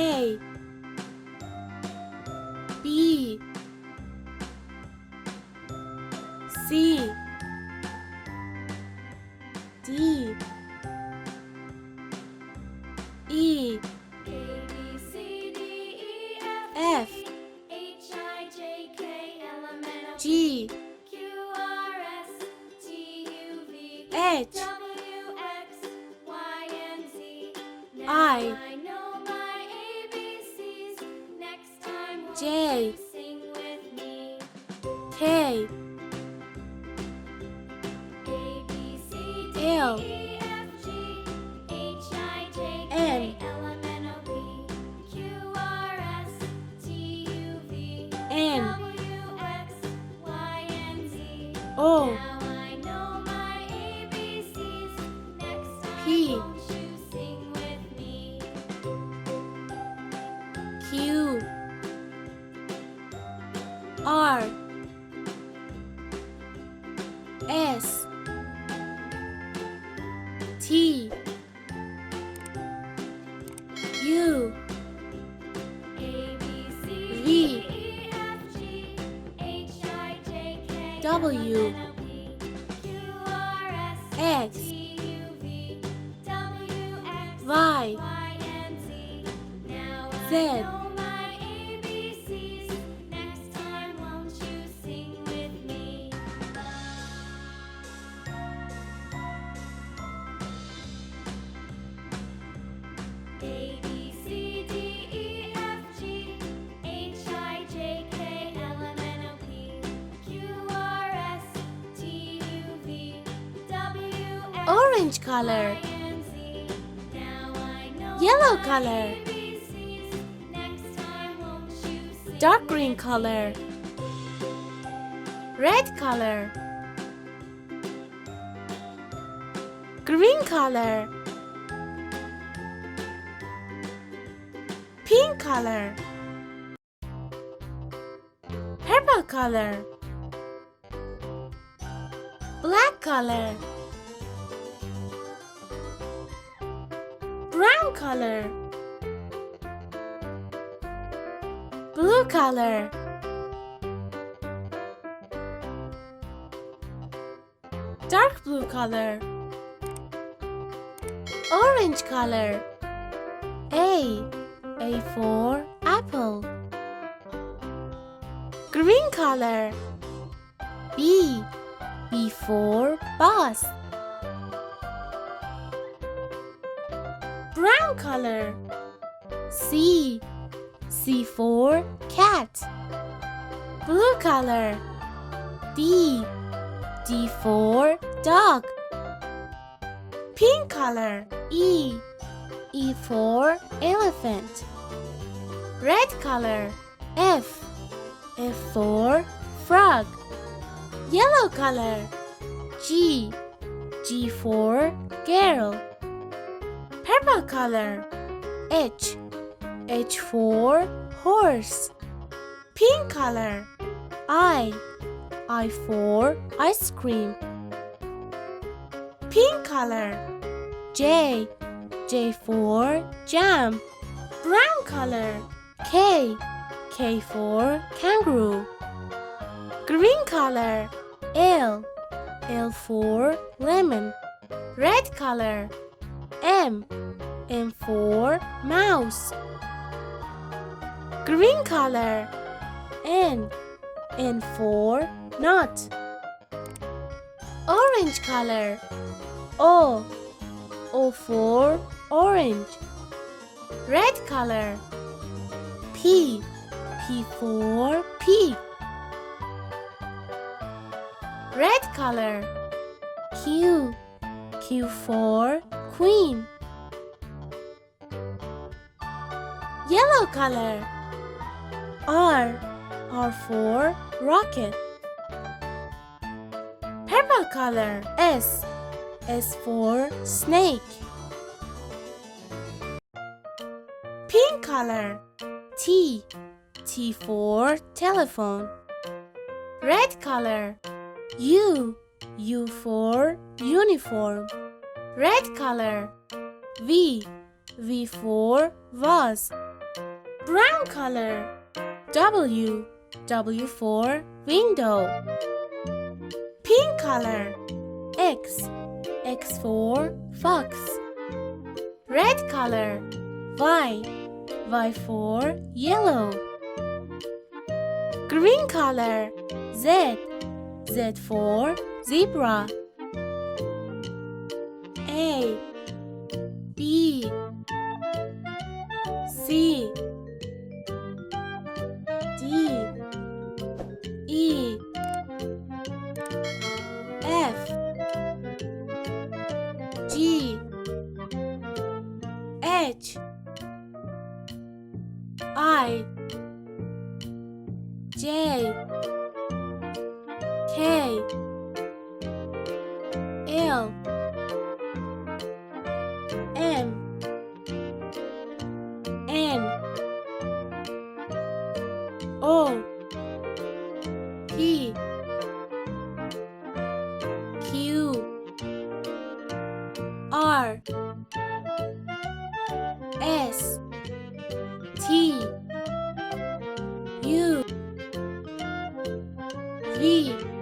A B C D E F G H I J K L M N O P Q R S T U V W X Y Z Orange color, yellow color, dark green color, red color, green color, pink color, purple color, black color, brown color, blue color, dark blue color, orange color. A for apple. Green color. B for bus. Brown color. C for cat. Blue color. D for dog. Pink color. E for elephant. Red color. F for frog. Yellow color. G for girl. Purple color. H for horse. Pink color. I for ice cream. Pink color. J for jam. Brown color. K for kangaroo. Green color. L for lemon. Red color. M for mouse. Green color. N for nut. Orange color. O for orange. Red color. P for pig. Red color. Q for queen. Yellow color. R for rocket. Purple color. S for snake. Pink color. T for telephone. Red color. U for uniform. Red color. V for vase. Brown color. W. W for window. Pink color. X. X for fox. Red color. Y. Y for yellow. Green color. Z. Z for zebra. A. B. C. D. E. F. G. H. I. J. K. L. M. N. O. P. Q. R. S. T. U. V.